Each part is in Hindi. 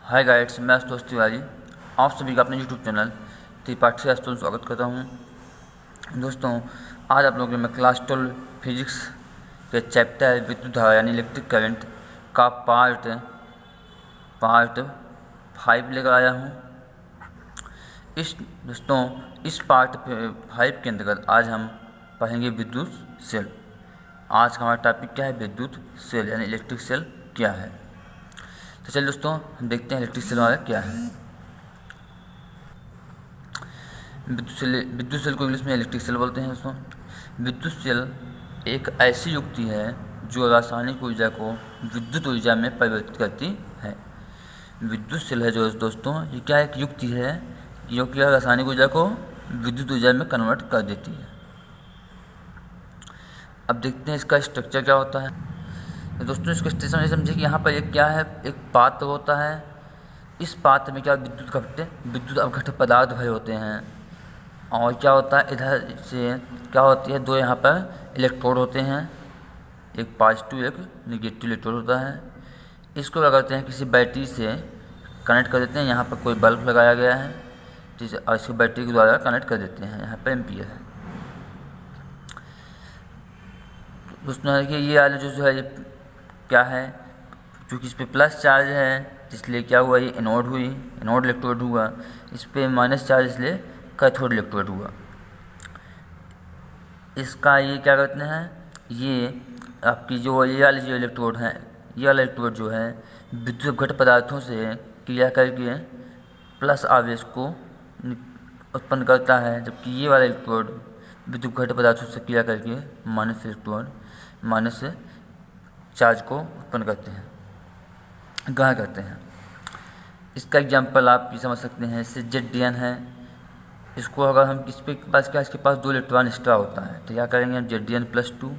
हाय गाइड्स, मैं आशुतोष तिवारी आप सभी का अपने यूट्यूब चैनल त्रिपाठी आशुतोष में स्वागत करता हूं। दोस्तों, आज आप लोगों के मैं क्लास 12 फिजिक्स के चैप्टर विद्युत धारा यानी इलेक्ट्रिक करंट का पार्ट 5 लेकर आया हूं। इस पार्ट 5 के अंतर्गत आज हम पढ़ेंगे विद्युत सेल। आज का हमारा टॉपिक क्या है? विद्युत सेल यानी इलेक्ट्रिक सेल क्या है। तो चलिए दोस्तों, हम देखते हैं इलेक्ट्रिक सेल हमारा क्या है। विद्युत सेल को इंग्लिश में इलेक्ट्रिक सेल बोलते हैं। दोस्तों, विद्युत सेल एक ऐसी युक्ति है जो रासायनिक ऊर्जा को विद्युत ऊर्जा में परिवर्तित करती है। विद्युत सेल है जो दोस्तों, ये क्या एक युक्ति है जो कि रासायनिक ऊर्जा को विद्युत ऊर्जा में कन्वर्ट कर देती है। अब देखते हैं इसका स्ट्रक्चर क्या होता है। तो दोस्तों, इसका स्ट्रक्चर ये समझिए कि यहाँ पर एक क्या है, एक पात्र होता है। इस पात्र में क्या विद्युत अवघट पदार्थ भरे होते हैं। और क्या होता है, इधर से क्या होती है, दो यहाँ पर इलेक्ट्रोड होते हैं, एक पॉजिटिव एक नेगेटिव इलेक्ट्रोड होता है। इसको क्या करते हैं, किसी बैटरी से कनेक्ट कर देते हैं। यहाँ पर कोई बल्ब लगाया गया है जिसे और इसको बैटरी के द्वारा कनेक्ट कर देते हैं। यहाँ पर एम्पियर है। दोस्तों, देखिए ये वाले जो है ये क्या है, क्योंकि इस पर प्लस चार्ज है इसलिए क्या हुआ, ये एनोड हुई, एनोड इलेक्ट्रोड हुआ। इस पर माइनस चार्ज इसलिए कैथोड इलेक्ट्रोड हुआ। इसका ये क्या करते हैं, ये आपकी जो ये वाली जो इलेक्ट्रोड है, ये वाला इलेक्ट्रोड जो है विद्युत घट पदार्थों से क्रिया करके प्लस आवेश को उत्पन्न करता है, जबकि ये वाला इलेक्ट्रोड विद्युत घट पदार्थों से क्रिया करके माइनस चार्ज को उत्पन्न करते हैं, ग्रहण करते हैं। इसका एग्जाम्पल आप ये समझ सकते हैं, इससे ZN है। इसको अगर हम इसके पास 2 इलेक्ट्रॉन एक्स्ट्रा होता है तो क्या करेंगे हम, ZN+2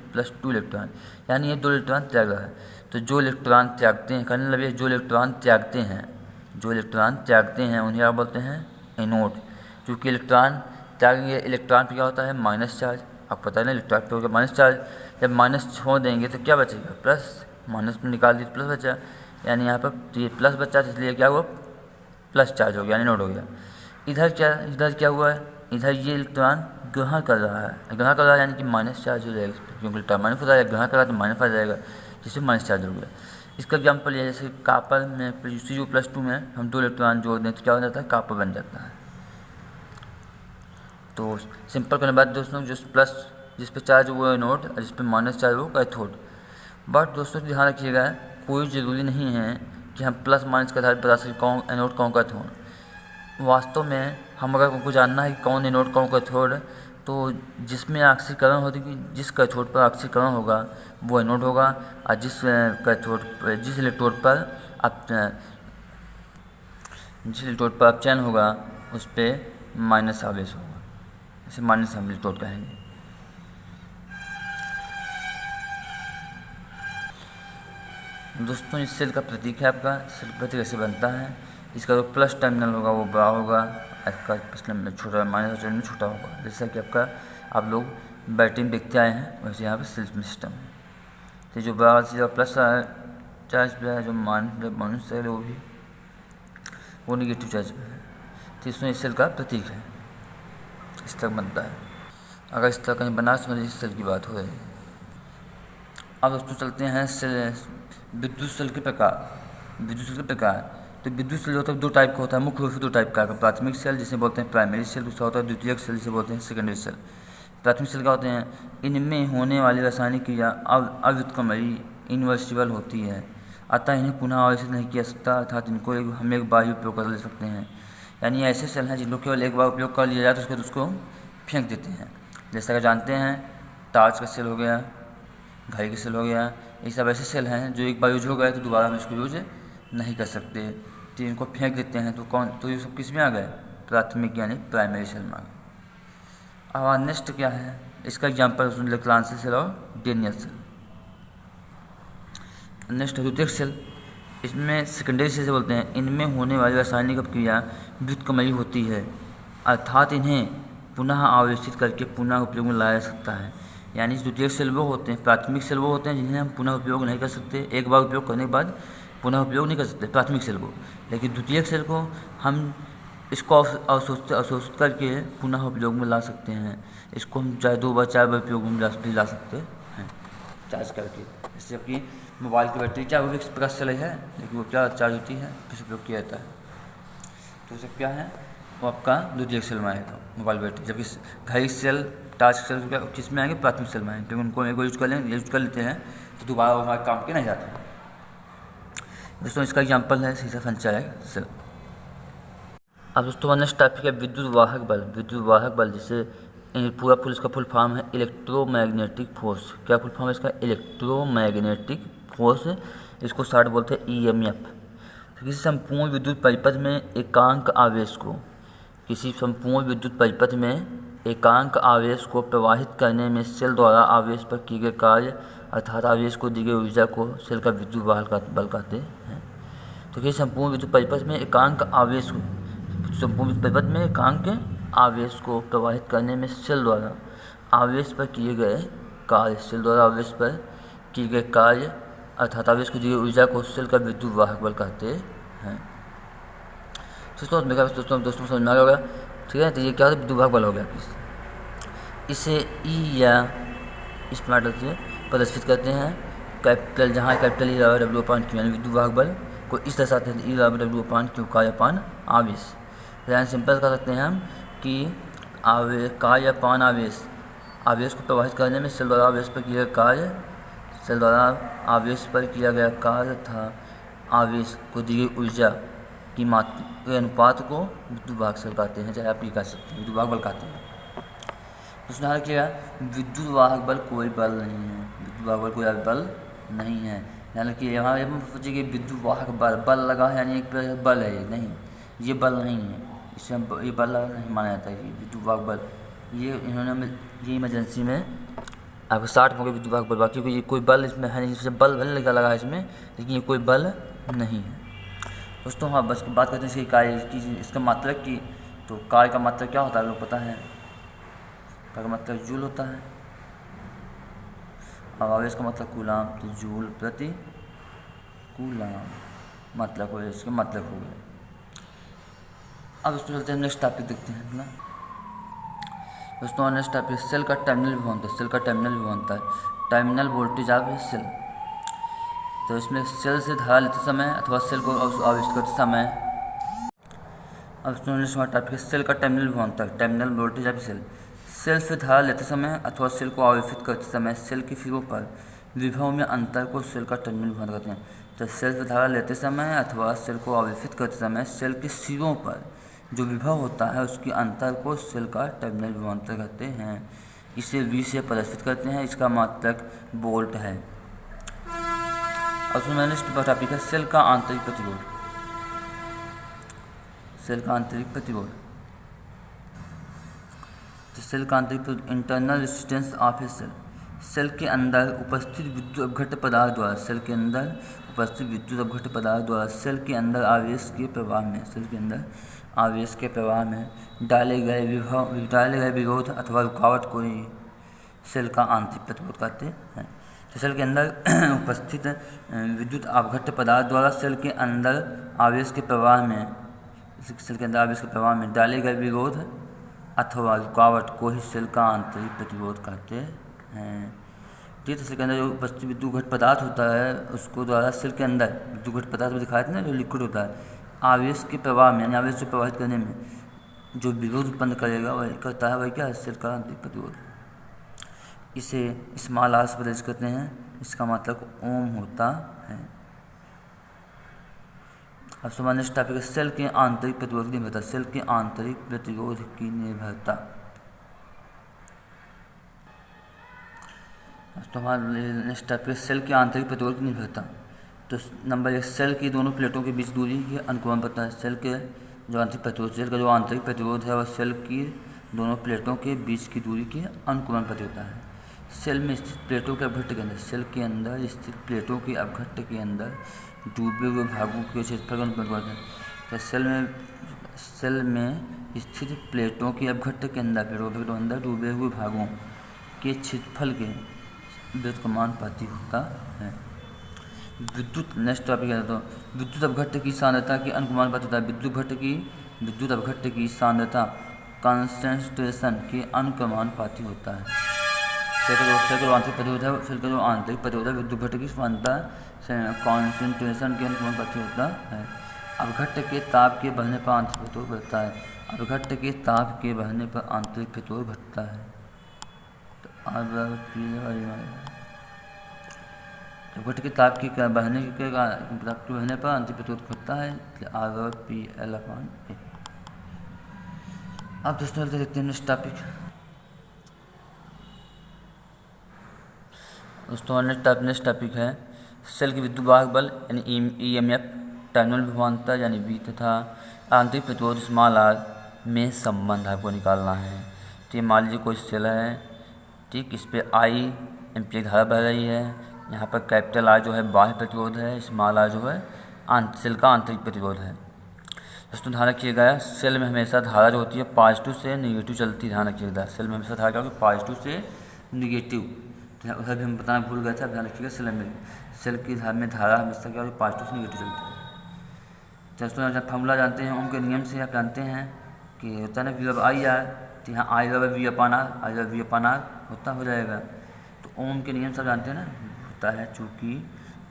इलेक्ट्रॉन, यानी ये 2 इलेक्ट्रॉन त्याग रहा है। तो जो इलेक्ट्रॉन त्यागते हैं, कहने लगे जो इलेक्ट्रॉन त्यागते हैं उन्हें क्या बोलते हैं, एनोड। क्योंकि इलेक्ट्रॉन त्यागेंगे, इलेक्ट्रॉन पर क्या होता है, माइनस चार्ज। आपको पता है ना, इलेक्ट्रॉन पर होगा माइनस चार्ज। जब माइनस छोड़ देंगे तो क्या बचेगा, प्लस। माइनस में निकाल दिए प्लस बचा, यानी यहाँ पर ये प्लस बचा, इसलिए क्या हुआ, प्लस चार्ज हो गया, यानी नोड हो गया। इधर क्या हुआ है, इधर ये इलेक्ट्रॉन ग्रहण कर रहा है, यानी कि माइनस चार्ज हो जाएगा, क्योंकि इलेक्ट्रॉन माइनस हो जाएगा, ग्रहण कर रहा है तो माइनस आ जाएगा, जिससे माइनस चार्ज हो गया। इसका एग्जाम्पल ये, जैसे कापर में CO+2 में हम 2 इलेक्ट्रॉन जोड़ दें तो क्या हो जाता है, कापर बन जाता है। तो सिंपल करने बाद दोस्तों, जिस पे चार्ज वो है नोड और जिस पे माइनस चार्ज वो कैथोड। बट दोस्तों ध्यान रखिएगा, कोई ज़रूरी नहीं है कि हम प्लस माइनस के आधार पर बता सकें कौन एनोड कौन कैथोड। वास्तव में हम अगर हमको जानना है कि कौन एनोड कौन कैथोड, तो जिसमें ऑक्सीकरण होती है, जिस कैथोड पर ऑक्सीकरण होगा वो एनोड होगा, और जिस इलेक्ट्रोड पर अपचयन होगा उस पर माइनस आवेश होगा, इसे माइनस हम इलेक्ट्रोड कहेंगे। दोस्तों, इस सेल का प्रतीक है, आपका सेल प्रतीक ऐसे बनता है। इसका जो प्लस टर्मिनल होगा वो बड़ा होगा, इसका छोटा माइनस टर्मिनल छोटा होगा। जैसा कि आप लोग बैटरी में देखते आए हैं, वैसे यहाँ पे सेल सिस्टम है। तो जो बड़ा से प्लस चार्ज पे है, जो माइनस है वो निगेटिव चार्ज पे है। तो इसमें इस सेल का प्रतीक है, इस तरह बनता है। अगर इस तरह कहीं बना समझिए, इस सेल की बात हो रही है। अब दोस्तों चलते हैं विद्युत सेल के प्रकार। तो विद्युत सेल जो होता है 2 टाइप का होता है, मुख्य रूप से 2 टाइप का। प्राथमिक सेल जिसे बोलते हैं प्राइमरी सेल, दूसरा होता है द्वितीयक सेल जिसे बोलते हैं सेकेंडरी सेल। प्राथमिक सेल क्या होते हैं, इनमें होने वाली रासायनिक क्रिया अव्युत्क्रमणीय इनवर्सिबल होती है, अतः इन्हें पुनः आवेशित नहीं किया सकता, अर्थात इनको हम एक बार ही उपयोग कर ले सकते हैं। यानी ऐसे सेल हैं जिनको केवल एक बार उपयोग कर लिया जाए तो उसको फेंक देते हैं। जैसा कि जानते हैं, टार्च का सेल हो गया, घड़ी का सेल हो गया, ये सब ऐसे सेल हैं जो एक बार यूज हो गए तो दोबारा हम इसको यूज नहीं कर सकते, तो इनको फेंक देते हैं। तो ये सब किस में आ गए, प्राथमिक यानी प्राइमरी सेल में आ गए। अब नेक्स्ट क्या है, इसका एग्जाम्पल सुन ले, क्लांसी सेल और डेनियल सेल। नेक्स्ट द्वितीयक सेल, इसमें सेकेंडरी सेल से बोलते हैं, इनमें होने वाली रासायनिक क्रिया व्युत्क्रमणीय होती है, अर्थात इन्हें पुनः आवेशित करके पुनः उपयोग में लाया जा सकता है। यानी द्वितीयक सेल वो होते हैं, प्राथमिक सेल वो होते हैं जिन्हें हम पुनः उपयोग नहीं कर सकते, एक बार उपयोग करने के बाद पुनः उपयोग नहीं कर सकते प्राथमिक सेल को, लेकिन द्वितीयक सेल को हम इसको अवशोषित करके पुनः उपयोग में ला सकते हैं। इसको हम चाहे 2 बार 4 बार उपयोग में ला सकते हैं चार्ज करके। जैसे कि मोबाइल की बैटरी चाहे वो भी प्रकाश से है, लेकिन वो क्या चार्ज होती है फिर उपयोग किया जाता है। तो ये सब क्या है, वो आपका द्वितीयक सेल में आएगा मोबाइल बैटरी, जबकि घड़ी सेल टार्च सेल किस में आएंगे, प्राथमिक सेल में आएंगे, क्योंकि उनको एक बार यूज कर लेते हैं तो दोबारा हमारे काम के नहीं जाते। दोस्तों इसका एग्जाम्पल है सीसा संचालक सेल। अब दोस्तों नेक्स्ट टॉपिक है विद्युत वाहक बल। विद्युत वाहक बल जिसे पूरा फुल इसका फुल फॉर्म है इलेक्ट्रोमैग्नेटिक फोर्स। क्या फुल फॉर्म है इसका, इलेक्ट्रोमैग्नेटिक फोर्स। इसको शॉर्ट बोलते हैं EMF। तो किसी संपूर्ण विद्युत परिपथ में एकांक आवेश को आवेश को प्रवाहित करने में सेल द्वारा आवेश पर किए गए कार्य अर्थात आवेश को दी गई ऊर्जा को सेल का विद्युत वाहक बल कहते हैं। तो किसी संपूर्ण विद्युत परिपथ में एकांक आवेश को प्रवाहित करने में सेल द्वारा आवेश पर किए गए कार्य अर्थात आवेश को दी गई ऊर्जा को सेल का विद्युत वाहक बल कहते हैं। दोस्तों समझ में आ गया, ठीक है। तो ये क्या होता है, विद्युत वाहक बल हो गया। इसे E या इस मॉडल से प्रदर्शित करते हैं कैपिटल, जहाँ कैपिटल E/W/Q यानी विद्युत वाहक बल को इस दर्शाते हैं E/W/Q कार्य आवेश। यानी सिंपल कर सकते हैं हम कि कार्य आवेश को प्रवाहित करने में सेल द्वारा आवेश पर किया गया कार्य तथा आवेश को दी गई ऊर्जा की मात्रा के अनुपात को विद्युत वाहक बल कहते हैं, चाहे आप ये कह सकते हैं विद्युत वाहक बल कहते हैं। उसने हाल किया विद्युत वाहक बल कोई बल नहीं है, यानी कि यहाँ सोचिए कि विद्युत वाहक बल लगा है यानी एक बल है, नहीं, ये बल नहीं है, इससे ये बल नहीं माना जाता है। विद्युत वाहक बल ये इन्होंने ये इमरजेंसी में आपको 60 मौके विद्युत वाहक बल, बाकी ये कोई बल इसमें है नहीं, इससे बल लगा है इसमें, लेकिन ये कोई बल नहीं है। दोस्तों हाँ, बस बात करते हैं इसके कार्य की, इसका मात्रक की। तो कार्य का मात्रक क्या होता है लोग पता है, कार्य का मात्रक जूल होता है। अब आवेश का मतलब कूलाम, तो जूल प्रति कूलाम मतलब हो, इसका मतलब हो गया। अब उसमें चलते हैं नेक्स्ट टॉपिक देखते हैं अपना। दोस्तों नेक्स्ट टॉपिक सेल का टर्मिनल विभवांतर है। Terminal voltage of cell. तो इसमें सेल से धारा लेते समय अथवा सेल को आवेशित करते समय, अब नेक्स्ट टॉपिक है सेल का टर्मिनल विभवांतर, terminal voltage of cell. Cell से धारा लेते समय अथवा सेल को आवेशित करते समय सेल के सिरों पर विभव में अंतर को सेल का टर्मिनल विभवांतर कहते हैं। तो सेल से धारा लेते समय अथवा सेल को आवेशित करते समय सेल के सिरों पर जो विभव होता है उसकी अंतर को सेल का टर्मिनल विभवांतर कहते हैं। इसे V से प्रदर्शित करते हैं, इसका मात्रक वोल्ट है। अब नेक्स्ट टॉपिक है सेल का आंतरिक प्रतिरोध। तो सेल का आंतरिक internal resistance of a cell. Cell के अंदर उपस्थित विद्युत अपघट्य पदार्थ द्वारा सेल के अंदर आवेश के प्रवाह में डाले गए विरोध अथवा रुकावट को ही सेल का आंतरिक प्रतिरोध कहते हैं। तो सेल के अंदर उपस्थित विद्युत अपघट्य पदार्थ द्वारा सेल के अंदर आवेश के प्रवाह में डाले गए विरोध अथवा रुकावट को ही सेल का आंतरिक प्रतिरोध कहते हैं। ठीक है, सेल के अंदर जो उपस्थित विद्युत घट पदार्थ होता है उसको द्वारा सेल के अंदर विद्युत घट पदार्थ में दिखाया था ना, जो लिक्विड होता है, आवेश के प्रवाह में यानी आवेश को प्रवाहित करने में जो विरोध उत्पन्न करेगा वही करता है, वही क्या है, सेल का आंतरिक प्रतिरोध। इसे स्मॉल r से प्रदर्शित करते हैं, इसका मतलब ओम होता है। अब सामान्य टॉपिक है सेल के आंतरिक प्रतिरोध की निर्भरता। सेल के आंतरिक प्रतिरोध की निर्भरता। तो हमारा नेक्स्ट टॉपिक है सेल के आंतरिक प्रतिरोध की निर्भरता। तो नंबर 1, सेल की दोनों प्लेटों के बीच दूरी के अनुक्रम पता है। सेल का जो आंतरिक प्रतिरोध है वह सेल की दोनों प्लेटों के बीच की दूरी के अनुक्रम पता होता है। सेल में स्थित प्लेटों के अपघट्य के अंदर, सेल के अंदर स्थित प्लेटों के अपघट्य के अंदर डूबे हुए भागों के क्षेत्रफल का अनुपात होता है। तो सेल में स्थित प्लेटों के अपघट्य के अंदर डूबे हुए भागों के क्षेत्रफल के व्युत्क्रमानुपाती होता है। विद्युत नेक्स्ट टॉपिक है। तो विद्युत अपघट्ट की सांद्रता की अनुमान बताता है। विद्युत अपघट्ट की सांद्रता कंसंट्रेशन के अनुक्रमानुपाती होता है। सेल का जो आंतरिक प्रतिरोध है, विद्युत अपघट्ट की सांद्रता कंसंट्रेशन के अनुक्रमानुपाती होता है। अपघट्ट के ताप के बढ़ने पर आंतरिक प्रतिरोध बढ़ता है। अपघट्ट के ताप के बढ़ने पर आंतरिक प्रतिरोध घटता है। तो अपघट्ट के ताप के बढ़ने पर आंतरिक प्रतिरोध घटता है, R/P/L/A। अब दोस्तों देखते हैं नेक्स्ट टॉपिक। दोस्तों नेक्स्ट टॉपिक है सेल की विद्युत वाहक बल यानी EMF, टर्मिनल विभवांतर यानी V तथा आंतरिक प्रतिरोध r में संबंध आपको निकालना है। तो ये मान लीजिए कोई सेल है, ठीक, इस पर I एम्पीयर धारा बह रही है। यहाँ पर कैपिटल R जो है बाह्य प्रतिरोध है, स्मॉल r जो है सेल का आंतरिक प्रतिरोध है। दोस्तों ध्यान रखिएगा, सेल में हमेशा धारा जो होती है पॉजिटिव से नेगेटिव चलती है। ध्यान रखिएगा, सेल में हमेशा धारा क्या होगी, पॉजिटिव से नेगेटिव। तो उधर भी हम बताना भूल गए थे, ध्यान रखिएगा। सेल की धारा हमेशा क्या होगी, पॉजिटिव से नेगेटिव चलती है। दोस्तों जब फॉर्मूला जानते हैं, उनके नियम से आप जानते हैं कि होता है ना V/I/R। तो यहाँ I/V/R होता हो जाएगा। तो ओम के नियम सब जानते हैं ना, होता है चूँकि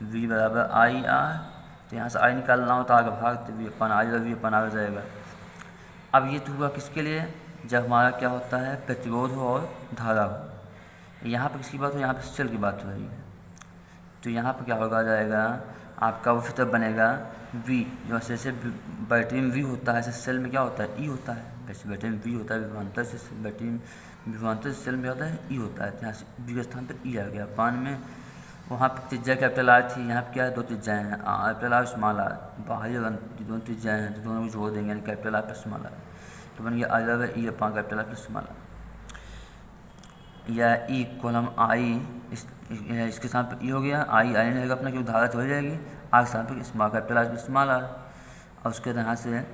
V/I/R। तो यहाँ से I निकालना होता है आगे भाग, तो V/I/V/R हो जाएगा। अब ये तो हुआ किसके लिए, जब हमारा क्या होता है, प्रतिरोध हो और धारा हो। यहाँ पर किसकी बात हो, यहाँ पर सेल की बात हो रही है। तो यहाँ पर क्या होगा जाएगा, आपका वो फिर बनेगा V। जैसे बैटरी में V होता है, ऐसे सेल में क्या होता है, E होता है। वैसे बैटरी में V होता है, विभवांतर सेल में होता है E होता है। यहाँ से V के स्थान पर E आ गया। पान में वहाँ पर त्रिज्या कैपिटल R थी, यहाँ पर क्या है, दो त्रिज्याएँ हैं, कैपिटल R स्मॉल r। बाहरी दोनों त्रिज्याएँ हैं, तो दोनों को जोड़ देंगे, यानी capital R plus small r। तो बन गया I/E/, capital R plus small r। या E इक्वल हम I इसके स्थान पर E हो गया, I रहेगा अपना, क्योंकि धारा तो हो जाएगी। R के स्थान पर small capital R small r। और उसके यहाँ से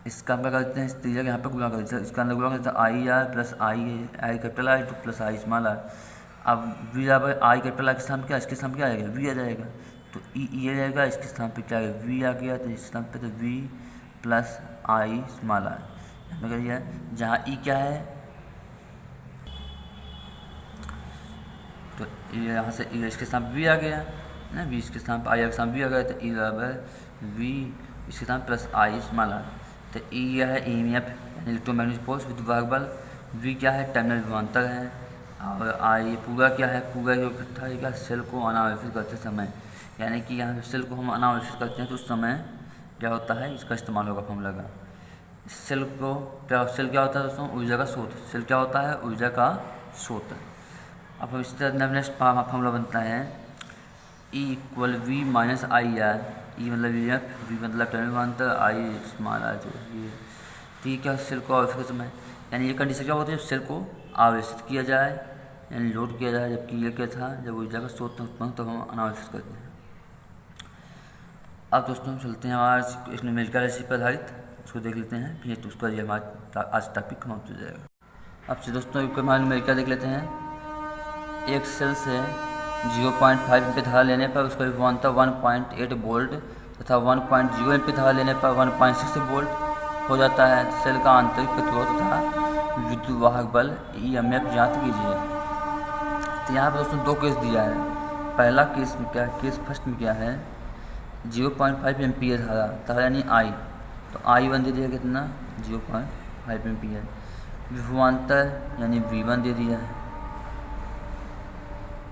इसका हम क्या करते हैं, इस त्रिज्या के यहाँ पर गुणा कर देते हैं, इसका अंदर गुणा करते हैं I/R plus I capital R plus I small r। अब V/I कैपिटल R के स्थान पर क्या, इसके स्थान पर क्या आएगा, V आ जाएगा। तो E आ जाएगा, इसके स्थान पर क्या आएगा, V आ गया। तो इस स्थान पर तो V plus I small r यहाँ करिए, जहाँ E क्या है, तो यहाँ से E इसके स्थान पर V आ गया ना, V इसके स्थान पर I के स्थान पर V आ गया। तो E/V इसके स्थान प्लस I स्मॉल r। तो E यह है EMF यानी इलेक्ट्रोमैग्नेटिक फोर्स, विद्युत वाहक बल। V क्या है, टर्मिनल विभवांतर है। और I पूरा क्या है, पूरा जो इकट्ठा है क्या, सेल को अनावश्यक करते समय, यानी कि यहाँ सेल को हम अनावश्यक करते हैं तो उस समय क्या होता है, इसका इस्तेमाल होगा फॉर्मूला का। सेल क्या होता है दोस्तों, ऊर्जा का स्रोत। सेल क्या होता है, ऊर्जा का स्रोत। अब हम इस तरह नेक्स्ट फॉर्मूला बनता है E=V-IR। E मतलब EMF, V मतलब टर्मिनल विभवांतर, I स्मॉल r जो ये। तो ये क्या, सेल को आवश्यक समय, यानी ये कंडीशन क्या होती है, सेल को आवेशित किया जाए यानी लोड किया जाए, जबकि ये क्या था, जब ऊर्जा का स्रोत उत्पन्न तो हम अनावश्यक करते हैं। अब दोस्तों हम चलते हैं आज एक न्यूमेरिकल रेसिपी पर आधारित, उसको देख लेते हैं, फिर उसका ये हमारा आज टॉपिक समाप्त हो जाएगा। अब से दोस्तों एक हमारा न्यूमेरिकल देख लेते हैं। एक सेल से 0.5 एम्पीयर धारा लेने पर उसका विभवांतर 1.8 वोल्ट तथा 1.0 एम्पीयर धारा लेने पर 1.6 वोल्ट हो जाता है। सेल का आंतरिक प्रतिरोध तथा विद्युत वाहक बल EMF ज्ञात कीजिए। तो यहाँ पर दोस्तों दो केस दिया है। पहला केस में क्या है, फर्स्ट में क्या है, 0.5 एम्पीयर धारा यानी I। तो I1 दे दिया कितना, 0.5 एम्पीयर। विभवांतर यानी V1 दे दिया है,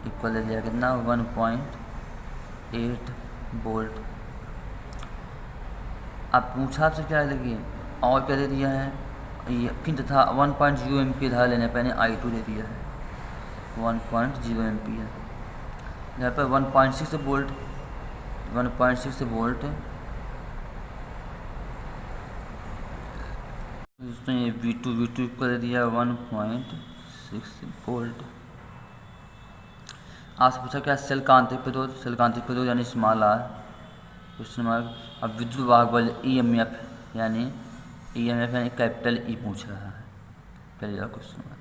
इक्वल दे दिया कितना, 1.8 वोल्ट। अब पूछा आपसे क्या है, देखिए और क्या दे दिया है, ये फिर तथा 1.0 एम्पीयर धारा लेने पर I2 दे दिया है 1.0 एम्पीयर। यहाँ पर 1.6 वोल्ट उसने V2 को दे दिया 1.6 वोल्ट। आपसे पूछा क्या, सेल का आंतरिक प्रतिरोध यानी स्मॉल r, क्वेश्चन मार्क। अब विद्युत वाहक बल EMF यानी कैपिटल E पूछ रहा है, पहले क्वेश्चन मार्क।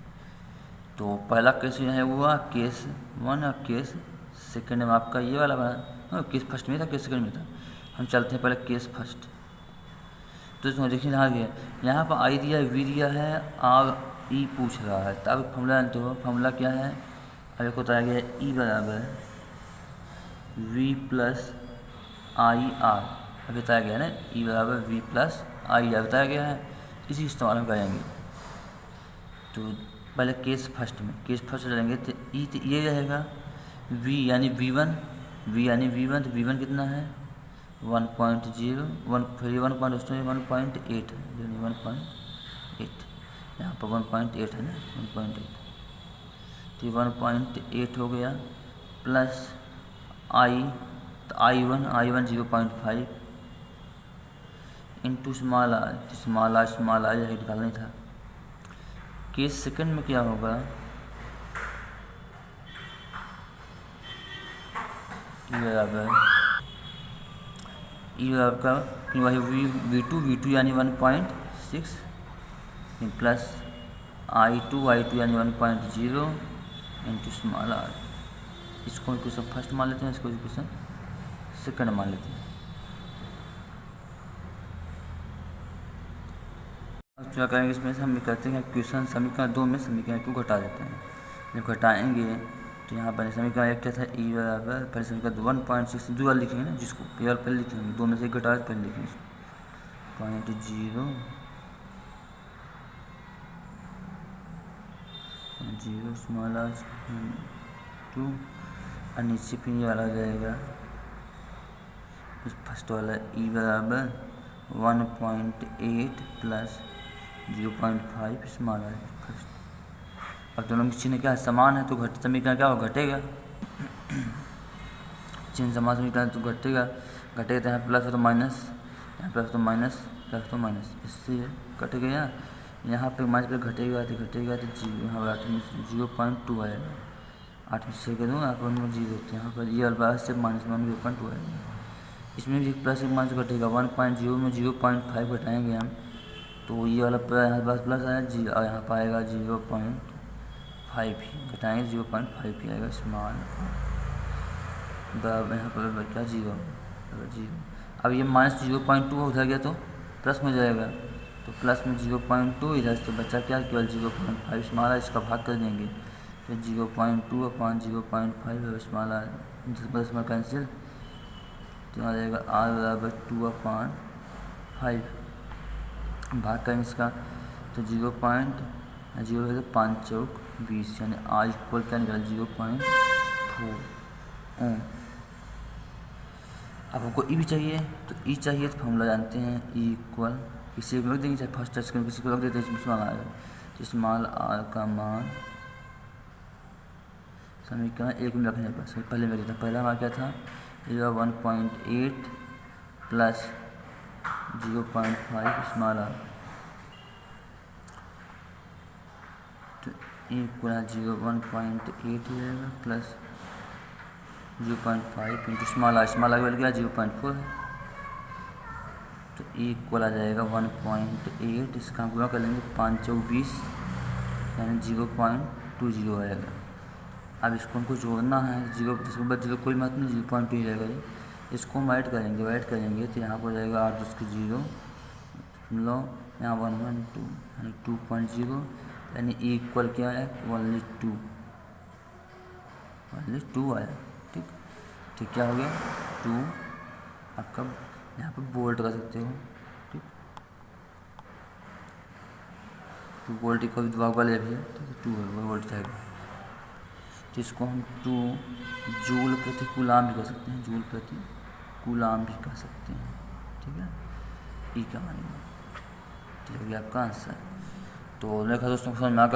तो पहला केस यह हुआ केस 1 और केस सेकेंड में आपका ये वाला बना, केस फर्स्ट में था, केस सेकेंड में था। हम चलते हैं पहले केस फर्स्ट। तो इसमें देखिए यहाँ पर आई दिया है, वी दिया है, आर ई पूछ रहा है। तो अब फॉर्मूला जानते हो, फॉर्मूला क्या है? अब एक बताया गया है ई बराबर वी प्लस आई आर। अब बताया गया है ना, ई बराबर वी प्लस आई आर बताया गया है, इसी इस्तेमाल हम करेंगे। तो पहले केस फर्स्ट में, केस फर्स्ट डालेंगे तो ई तो ये रहेगा, वी यानी वी वन, वी यानी वी वन, तो वी वन कितना है 1.0, 1 फिर 1.8 यानी 1.8, यहाँ पर 1.8 है ना, 1.8, तो 1.8 हो गया प्लस आई, तो I one 0.5 into small r, small r यही निकालना था। केस सेकंड में क्या होगा, आपका वही वी टू यानी 1.6 प्लस आई टू यानी 1.0 इंटू स्मॉल आर। इसको क्वेश्चन फर्स्ट मान लेते हैं, इसको क्वेश्चन सेकंड मान लेते हैं। अब क्या करेंगे, इसमें से हम करते हैं क्वेश्चन समीकरण 2 में समीकरण 2 घटा देते हैं। जब घटाएंगे तो यहाँ पर समीकरण एक क्या था, ई बराबर पहले समीकरण 1.6 दो वाला लिखेंगे ना, जिसको केवल पहले लिखेंगे, 2 में से एक घटा पहले लिखेंगे 0.0 स्मॉल आर 2 और नीचे फिर ये वाला हो जाएगा फर्स्ट वाला ई बराबर 1.8 प्लस 0.5 स्मॉल आर फर्स्ट। अब दोनों की चिन्ह क्या है, समान है, तो समीकरण क्या होगा, घटेगा। चिन्ह समान समीकरण तो घटेगा तो यहाँ प्लस है तो माइनस, यहाँ प्लस तो माइनस, प्लस तो माइनस, इससे कट गया। यहाँ पे माइनस पे घटेगा तो यहाँ पर 0.2 आएगा, 8 में 6 करूँ यहाँ पर 0, तो यहाँ पर ये वाला से माइनस 0.2 आएगा। इसमें भी प्लस एक माइनस घटेगा, 1.0 में 0.5 घटाएंगे हम, तो ये वाला यहाँ पास प्लस आया जी, और यहाँ पर आएगा 0.5 ही घटाएंगे, 0.5 ही आएगा स्मॉल बराबर यहाँ पर क्या 0। अब ये माइनस 0.2 उधर गया तो प्लस में जाएगा, तो प्लस में 0.2 इधर से बचा क्या, केवल 0.5 स्मॉल, इसका भाग कर देंगे तो 0.2 अपॉन 0.5 स्मॉल स्मॉल कैंसिल, तो आ जाएगा आर बराबर 2/5 भाग करेंगे इसका, तो 0.0 5 चौक 20 यानी आर इक्वल क्या निकला 0.4 ओम। अब हमको ई भी चाहिए, तो ई चाहिए तो फॉर्मूला जानते हैं, ई इक्वल किसी को लग देंगे, चाहे फर्स्ट टेस्ट करें किसी को लग देते हैं, स्मॉल आर, तो स्मॉल आर का मान समीकरण एक में रखने पर पहले में था, पहला हमारा क्या था, 1.8 प्लस 0.5 स्मॉल आर, तो इक्वल 1.8 रहेगा plus 0.5 into small r value क्या 0.4 है, तो इक्वल आ जाएगा 1.8, इसका हम पूरा कर लेंगे 5 चौक 20 यानी 0.20 आएगा। अब इसको हमको जोड़ना है, 0 कोई महत्व नहीं, 0.2 ही रहेगा ये, इसको हम ऐड करेंगे तो यहाँ पर हो जाएगा 8 उसके 0 लो, यहाँ 112 यानी 2.0 यानी इक्वल क्या है ओनली 2 आया। ठीक क्या हो गया 2, आपका यहाँ पर बोल्ट कर सकते हो, ठीक 2 वोल्ट का विभाग वाले भी है, ठीक है 2 वोल्ट जाएगा, तो इसको हम 2 जूल प्रति कूलाम भी कर सकते हैं, जूल प्रति कूलाम भी कर सकते हैं, ठीक है, ई का मानेगा, ठीक हो गया आपका आंसर। तो देखा दोस्तों समझ में आ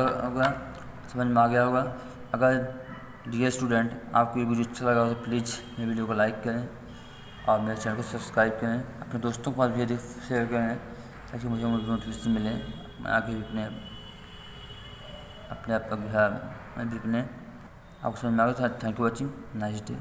गया होगा। अगर डियर स्टूडेंट आपको ये वीडियो अच्छा लगा हो तो प्लीज़ मेरे वीडियो को लाइक करें और मेरे चैनल को सब्सक्राइब करें, अपने दोस्तों के पास भी शेयर करें ताकि मुझे नोटिफिकेशन मिले, मैं आगे भी अपने आप का बिहार में भी अपने आपको समझ में आ गया था। Thank you watching, nice day.